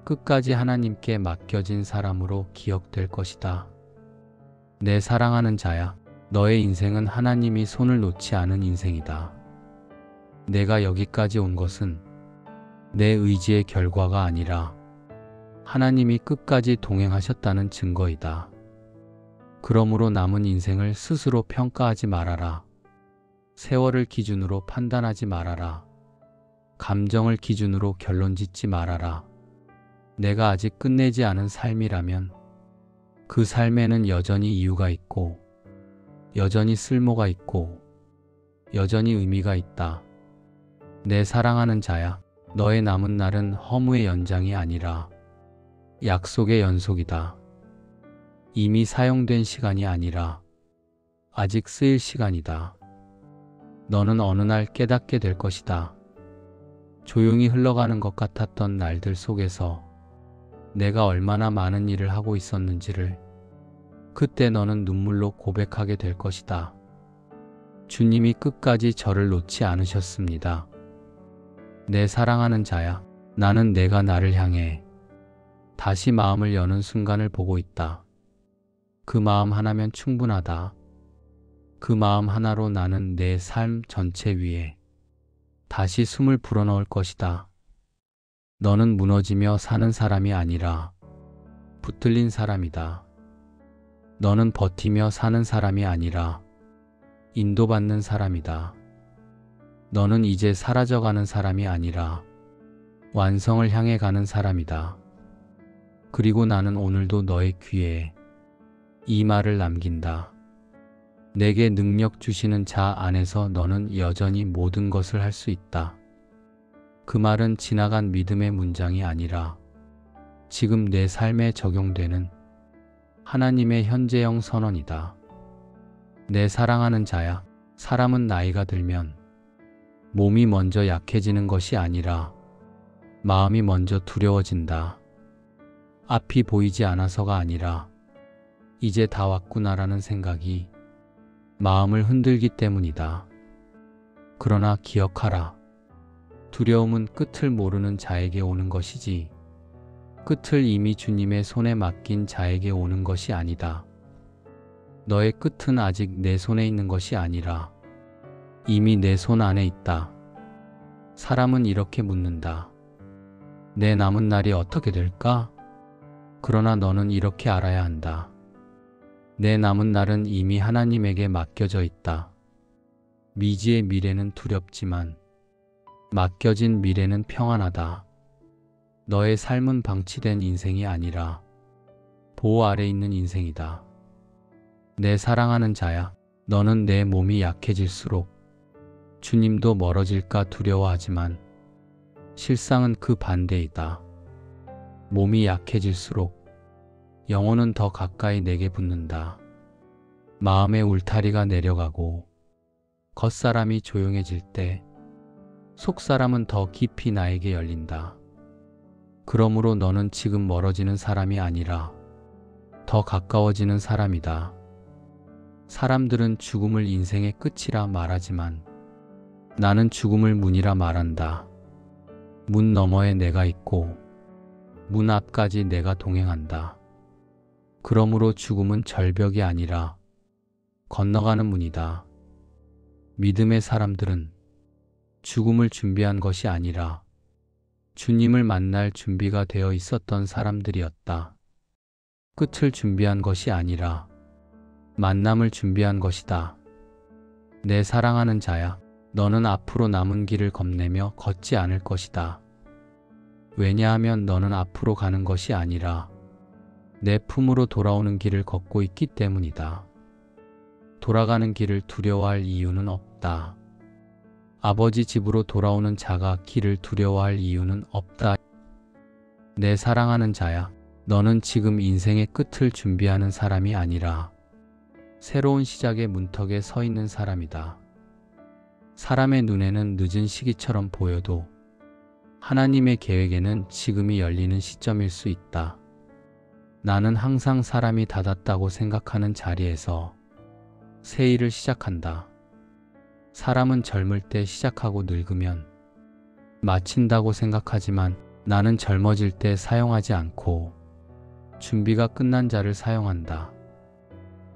끝까지 하나님께 맡겨진 사람으로 기억될 것이다. 내 사랑하는 자야, 너의 인생은 하나님이 손을 놓지 않은 인생이다. 내가 여기까지 온 것은 내 의지의 결과가 아니라 하나님이 끝까지 동행하셨다는 증거이다. 그러므로 남은 인생을 스스로 평가하지 말아라. 세월을 기준으로 판단하지 말아라. 감정을 기준으로 결론 짓지 말아라. 내가 아직 끝내지 않은 삶이라면 그 삶에는 여전히 이유가 있고 여전히 쓸모가 있고 여전히 의미가 있다. 내 사랑하는 자야, 너의 남은 날은 허무의 연장이 아니라 약속의 연속이다. 이미 사용된 시간이 아니라 아직 쓰일 시간이다. 너는 어느 날 깨닫게 될 것이다. 조용히 흘러가는 것 같았던 날들 속에서 내가 얼마나 많은 일을 하고 있었는지를 그때 너는 눈물로 고백하게 될 것이다. 주님이 끝까지 저를 놓지 않으셨습니다. 내 사랑하는 자야, 나는 내가 나를 향해 다시 마음을 여는 순간을 보고 있다. 그 마음 하나면 충분하다. 그 마음 하나로 나는 내 삶 전체 위에 다시 숨을 불어넣을 것이다. 너는 무너지며 사는 사람이 아니라 붙들린 사람이다. 너는 버티며 사는 사람이 아니라 인도받는 사람이다. 너는 이제 사라져가는 사람이 아니라 완성을 향해 가는 사람이다. 그리고 나는 오늘도 너의 귀에 이 말을 남긴다. 내게 능력 주시는 자 안에서 너는 여전히 모든 것을 할 수 있다. 그 말은 지나간 믿음의 문장이 아니라 지금 내 삶에 적용되는 하나님의 현재형 선언이다. 내 사랑하는 자야, 사람은 나이가 들면 몸이 먼저 약해지는 것이 아니라 마음이 먼저 두려워진다. 앞이 보이지 않아서가 아니라 이제 다 왔구나라는 생각이 마음을 흔들기 때문이다. 그러나 기억하라. 두려움은 끝을 모르는 자에게 오는 것이지 끝을 이미 주님의 손에 맡긴 자에게 오는 것이 아니다. 너의 끝은 아직 내 손에 있는 것이 아니라 이미 내 손 안에 있다. 사람은 이렇게 묻는다. 내 남은 날이 어떻게 될까? 그러나 너는 이렇게 알아야 한다. 내 남은 날은 이미 하나님에게 맡겨져 있다. 미지의 미래는 두렵지만 맡겨진 미래는 평안하다. 너의 삶은 방치된 인생이 아니라 보호 아래 있는 인생이다. 내 사랑하는 자야, 너는 내 몸이 약해질수록 주님도 멀어질까 두려워하지만 실상은 그 반대이다. 몸이 약해질수록 영혼은 더 가까이 내게 붙는다. 마음의 울타리가 내려가고 겉사람이 조용해질 때 속사람은 더 깊이 나에게 열린다. 그러므로 너는 지금 멀어지는 사람이 아니라 더 가까워지는 사람이다. 사람들은 죽음을 인생의 끝이라 말하지만 나는 죽음을 문이라 말한다. 문 너머에 내가 있고 문 앞까지 내가 동행한다. 그러므로 죽음은 절벽이 아니라 건너가는 문이다. 믿음의 사람들은 죽음을 준비한 것이 아니라 주님을 만날 준비가 되어 있었던 사람들이었다. 끝을 준비한 것이 아니라 만남을 준비한 것이다. 내 사랑하는 자야, 너는 앞으로 남은 길을 겁내며 걷지 않을 것이다. 왜냐하면 너는 앞으로 가는 것이 아니라 내 품으로 돌아오는 길을 걷고 있기 때문이다. 돌아가는 길을 두려워할 이유는 없다. 아버지 집으로 돌아오는 자가 길을 두려워할 이유는 없다. 내 사랑하는 자야, 너는 지금 인생의 끝을 준비하는 사람이 아니라 새로운 시작의 문턱에 서 있는 사람이다. 사람의 눈에는 늦은 시기처럼 보여도 하나님의 계획에는 지금이 열리는 시점일 수 있다. 나는 항상 사람이 닫았다고 생각하는 자리에서 새 일을 시작한다. 사람은 젊을 때 시작하고 늙으면 마친다고 생각하지만 나는 젊어질 때 사용하지 않고 준비가 끝난 자를 사용한다.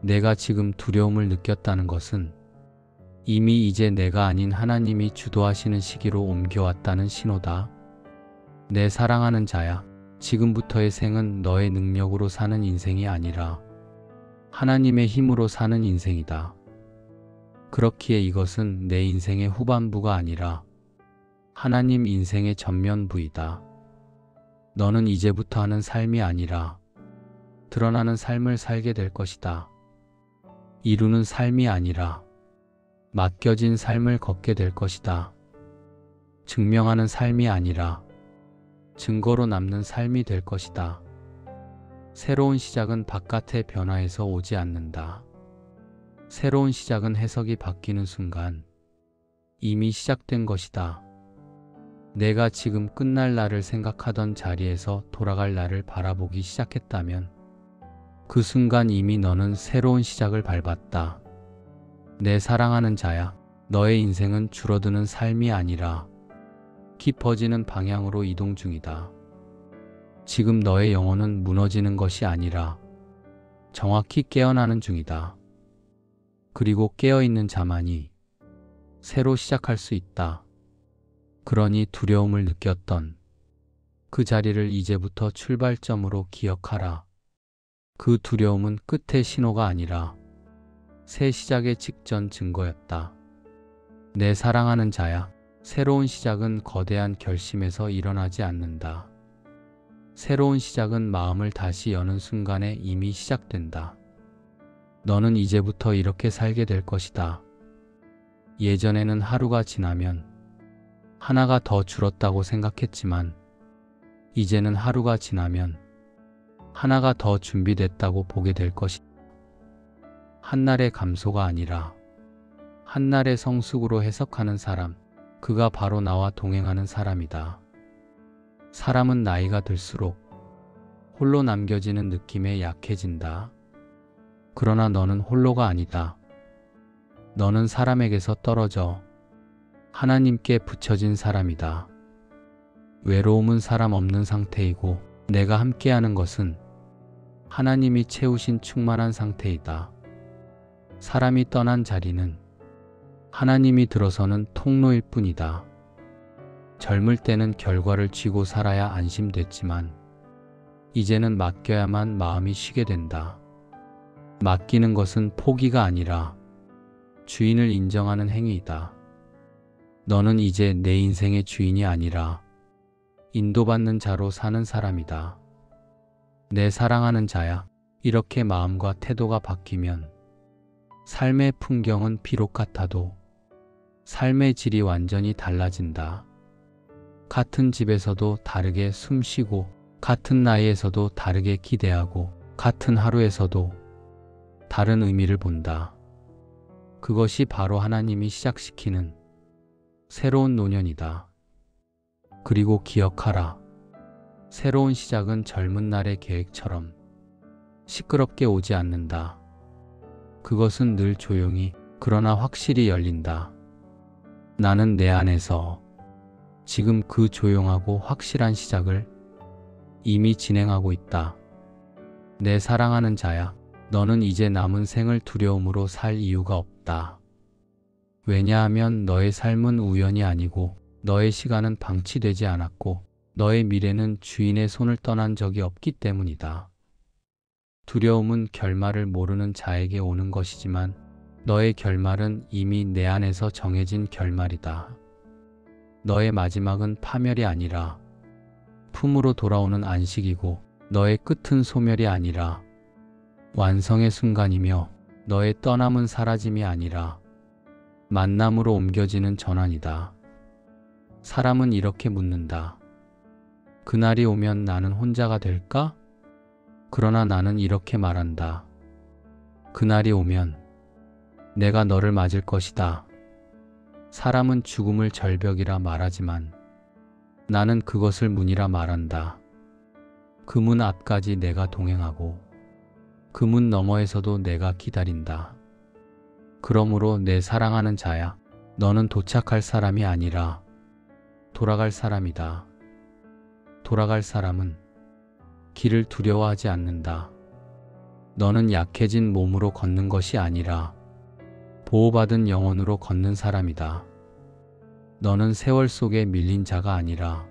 내가 지금 두려움을 느꼈다는 것은 이미 이제 내가 아닌 하나님이 주도하시는 시기로 옮겨왔다는 신호다. 내 사랑하는 자야, 지금부터의 생은 너의 능력으로 사는 인생이 아니라 하나님의 힘으로 사는 인생이다. 그렇기에 이것은 내 인생의 후반부가 아니라 하나님 인생의 전면부이다. 너는 이제부터 하는 삶이 아니라 드러나는 삶을 살게 될 것이다. 이루는 삶이 아니라 맡겨진 삶을 걷게 될 것이다. 증명하는 삶이 아니라 증거로 남는 삶이 될 것이다. 새로운 시작은 바깥의 변화에서 오지 않는다. 새로운 시작은 해석이 바뀌는 순간 이미 시작된 것이다. 내가 지금 끝날 날을 생각하던 자리에서 돌아갈 날을 바라보기 시작했다면 그 순간 이미 너는 새로운 시작을 밟았다. 내 사랑하는 자야, 너의 인생은 줄어드는 삶이 아니라 깊어지는 방향으로 이동 중이다. 지금 너의 영혼은 무너지는 것이 아니라 정확히 깨어나는 중이다. 그리고 깨어있는 자만이 새로 시작할 수 있다. 그러니 두려움을 느꼈던 그 자리를 이제부터 출발점으로 기억하라. 그 두려움은 끝의 신호가 아니라 새 시작의 직전 증거였다. 내 사랑하는 자야, 새로운 시작은 거대한 결심에서 일어나지 않는다. 새로운 시작은 마음을 다시 여는 순간에 이미 시작된다. 너는 이제부터 이렇게 살게 될 것이다. 예전에는 하루가 지나면 하나가 더 줄었다고 생각했지만 이제는 하루가 지나면 하나가 더 준비됐다고 보게 될 것이다. 한날의 감소가 아니라 한날의 성숙으로 해석하는 사람, 그가 바로 나와 동행하는 사람이다. 사람은 나이가 들수록 홀로 남겨지는 느낌에 약해진다. 그러나 너는 홀로가 아니다. 너는 사람에게서 떨어져 하나님께 붙여진 사람이다. 외로움은 사람 없는 상태이고 내가 함께하는 것은 하나님이 채우신 충만한 상태이다. 사람이 떠난 자리는 하나님이 들어서는 통로일 뿐이다. 젊을 때는 결과를 쥐고 살아야 안심됐지만 이제는 맡겨야만 마음이 쉬게 된다. 맡기는 것은 포기가 아니라 주인을 인정하는 행위이다. 너는 이제 내 인생의 주인이 아니라 인도받는 자로 사는 사람이다. 내 사랑하는 자야, 이렇게 마음과 태도가 바뀌면 삶의 풍경은 비록 같아도 삶의 질이 완전히 달라진다. 같은 집에서도 다르게 숨쉬고 같은 나이에서도 다르게 기대하고 같은 하루에서도 다른 의미를 본다. 그것이 바로 하나님이 시작시키는 새로운 노년이다. 그리고 기억하라. 새로운 시작은 젊은 날의 계획처럼 시끄럽게 오지 않는다. 그것은 늘 조용히 그러나 확실히 열린다. 나는 내 안에서 지금 그 조용하고 확실한 시작을 이미 진행하고 있다. 내 사랑하는 자야, 너는 이제 남은 생을 두려움으로 살 이유가 없다. 왜냐하면 너의 삶은 우연이 아니고 너의 시간은 방치되지 않았고 너의 미래는 주인의 손을 떠난 적이 없기 때문이다. 두려움은 결말을 모르는 자에게 오는 것이지만 너의 결말은 이미 내 안에서 정해진 결말이다. 너의 마지막은 파멸이 아니라 품으로 돌아오는 안식이고 너의 끝은 소멸이 아니라 완성의 순간이며 너의 떠남은 사라짐이 아니라 만남으로 옮겨지는 전환이다. 사람은 이렇게 묻는다. 그날이 오면 나는 혼자가 될까? 그러나 나는 이렇게 말한다. 그날이 오면 내가 너를 맞을 것이다. 사람은 죽음을 절벽이라 말하지만 나는 그것을 문이라 말한다. 그 문 앞까지 내가 동행하고 그 문 너머에서도 내가 기다린다. 그러므로 내 사랑하는 자야, 너는 도착할 사람이 아니라 돌아갈 사람이다. 돌아갈 사람은 길을 두려워하지 않는다. 너는 약해진 몸으로 걷는 것이 아니라 보호받은 영혼으로 걷는 사람이다. 너는 세월 속에 밀린 자가 아니라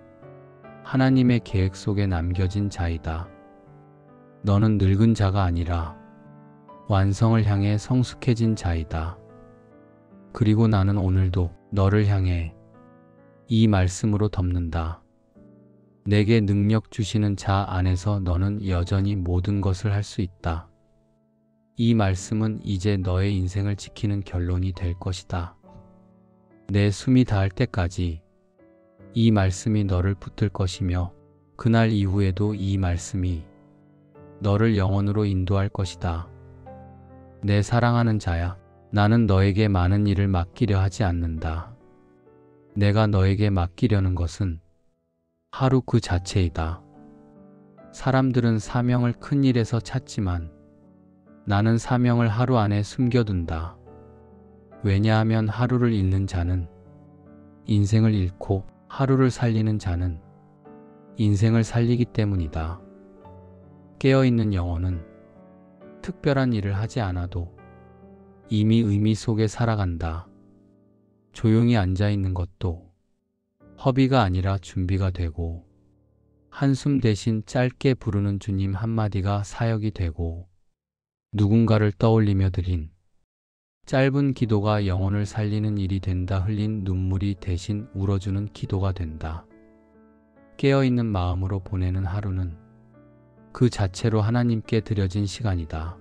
하나님의 계획 속에 남겨진 자이다. 너는 늙은 자가 아니라 완성을 향해 성숙해진 자이다. 그리고 나는 오늘도 너를 향해 이 말씀으로 덮는다. 내게 능력 주시는 자 안에서 너는 여전히 모든 것을 할 수 있다. 이 말씀은 이제 너의 인생을 지키는 결론이 될 것이다. 내 숨이 닿을 때까지 이 말씀이 너를 붙들 것이며 그날 이후에도 이 말씀이 너를 영원으로 인도할 것이다. 내 사랑하는 자야, 나는 너에게 많은 일을 맡기려 하지 않는다. 내가 너에게 맡기려는 것은 하루 그 자체이다. 사람들은 사명을 큰 일에서 찾지만 나는 사명을 하루 안에 숨겨둔다. 왜냐하면 하루를 잃는 자는 인생을 잃고 하루를 살리는 자는 인생을 살리기 때문이다. 깨어있는 영혼은 특별한 일을 하지 않아도 이미 의미 속에 살아간다. 조용히 앉아있는 것도 허비가 아니라 준비가 되고 한숨 대신 짧게 부르는 주님 한마디가 사역이 되고 누군가를 떠올리며 드린 짧은 기도가 영혼을 살리는 일이 된다. 흘린 눈물이 대신 울어주는 기도가 된다. 깨어있는 마음으로 보내는 하루는 그 자체로 하나님께 드려진 시간이다.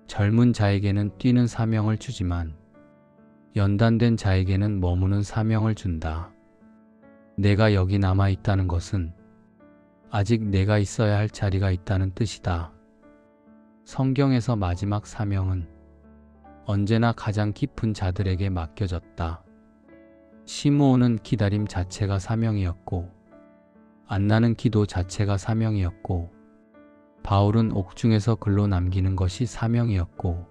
젊은 자에게는 뛰는 사명을 주지만 연단된 자에게는 머무는 사명을 준다. 내가 여기 남아있다는 것은 아직 내가 있어야 할 자리가 있다는 뜻이다. 성경에서 마지막 사명은 언제나 가장 깊은 자들에게 맡겨졌다. 시므온은 기다림 자체가 사명이었고 안나는 기도 자체가 사명이었고 바울은 옥중에서 글로 남기는 것이 사명이었고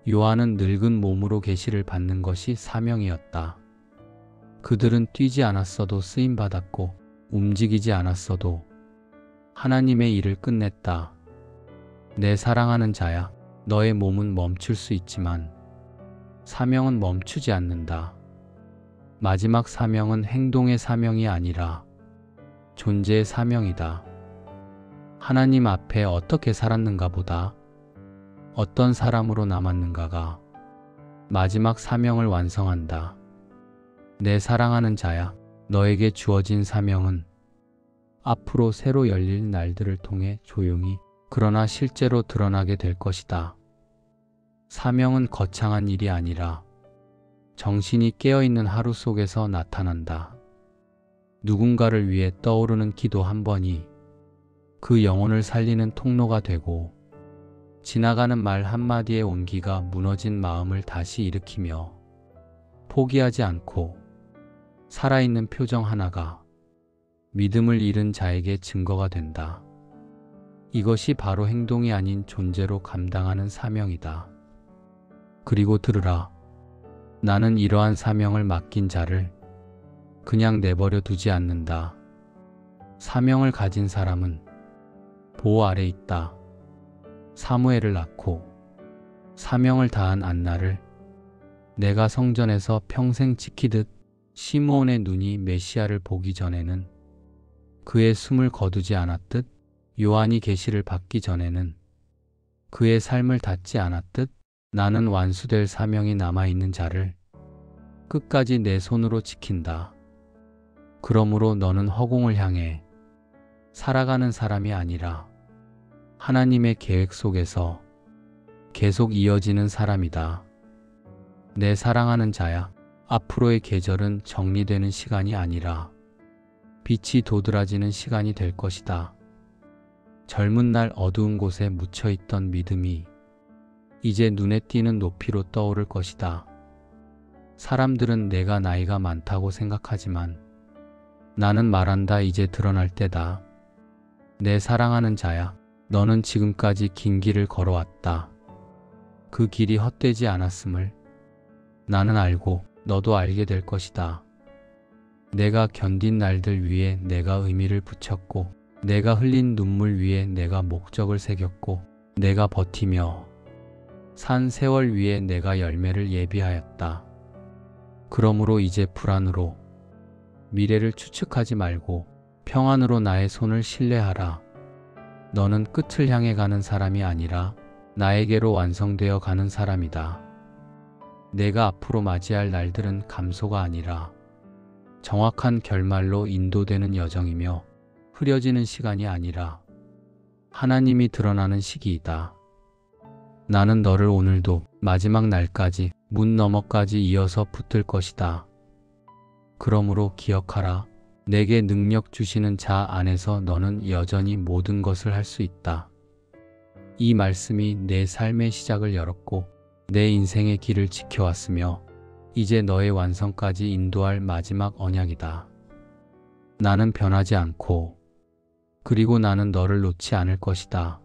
요한은 늙은 몸으로 계시를 받는 것이 사명이었다. 그들은 뛰지 않았어도 쓰임받았고 움직이지 않았어도 하나님의 일을 끝냈다. 내 사랑하는 자야, 너의 몸은 멈출 수 있지만 사명은 멈추지 않는다. 마지막 사명은 행동의 사명이 아니라 존재의 사명이다. 하나님 앞에 어떻게 살았는가 보다 어떤 사람으로 남았는가가 마지막 사명을 완성한다. 내 사랑하는 자야, 너에게 주어진 사명은 앞으로 새로 열릴 날들을 통해 조용히 그러나 실제로 드러나게 될 것이다. 사명은 거창한 일이 아니라 정신이 깨어있는 하루 속에서 나타난다. 누군가를 위해 떠오르는 기도 한 번이 그 영혼을 살리는 통로가 되고 지나가는 말 한마디의 온기가 무너진 마음을 다시 일으키며 포기하지 않고 살아있는 표정 하나가 믿음을 잃은 자에게 증거가 된다. 이것이 바로 행동이 아닌 존재로 감당하는 사명이다. 그리고 들으라. 나는 이러한 사명을 맡긴 자를 그냥 내버려 두지 않는다. 사명을 가진 사람은 보호 아래 있다. 사무엘을 낳고 사명을 다한 안나를 내가 성전에서 평생 지키듯 시므온의 눈이 메시아를 보기 전에는 그의 숨을 거두지 않았듯 요한이 계시를 받기 전에는 그의 삶을 닫지 않았듯 나는 완수될 사명이 남아있는 자를 끝까지 내 손으로 지킨다. 그러므로 너는 허공을 향해 살아가는 사람이 아니라 하나님의 계획 속에서 계속 이어지는 사람이다. 내 사랑하는 자야, 앞으로의 계절은 정리되는 시간이 아니라 빛이 도드라지는 시간이 될 것이다. 젊은 날 어두운 곳에 묻혀있던 믿음이 이제 눈에 띄는 높이로 떠오를 것이다. 사람들은 내가 나이가 많다고 생각하지만 나는 말한다. 이제 드러날 때다. 내 사랑하는 자야, 너는 지금까지 긴 길을 걸어왔다. 그 길이 헛되지 않았음을 나는 알고 너도 알게 될 것이다. 내가 견딘 날들 위에 내가 의미를 붙였고, 내가 흘린 눈물 위에 내가 목적을 새겼고, 내가 버티며 산 세월 위에 내가 열매를 예비하였다. 그러므로 이제 불안으로 미래를 추측하지 말고 평안으로 나의 손을 신뢰하라. 너는 끝을 향해 가는 사람이 아니라 나에게로 완성되어 가는 사람이다. 내가 앞으로 맞이할 날들은 감소가 아니라 정확한 결말로 인도되는 여정이며 흐려지는 시간이 아니라 하나님이 드러나는 시기이다. 나는 너를 오늘도 마지막 날까지 문 너머까지 이어서 붙들 것이다. 그러므로 기억하라. 내게 능력 주시는 자 안에서 너는 여전히 모든 것을 할 수 있다. 이 말씀이 내 삶의 시작을 열었고 내 인생의 길을 지켜왔으며 이제 너의 완성까지 인도할 마지막 언약이다. 나는 변하지 않고 그리고 나는 너를 놓지 않을 것이다.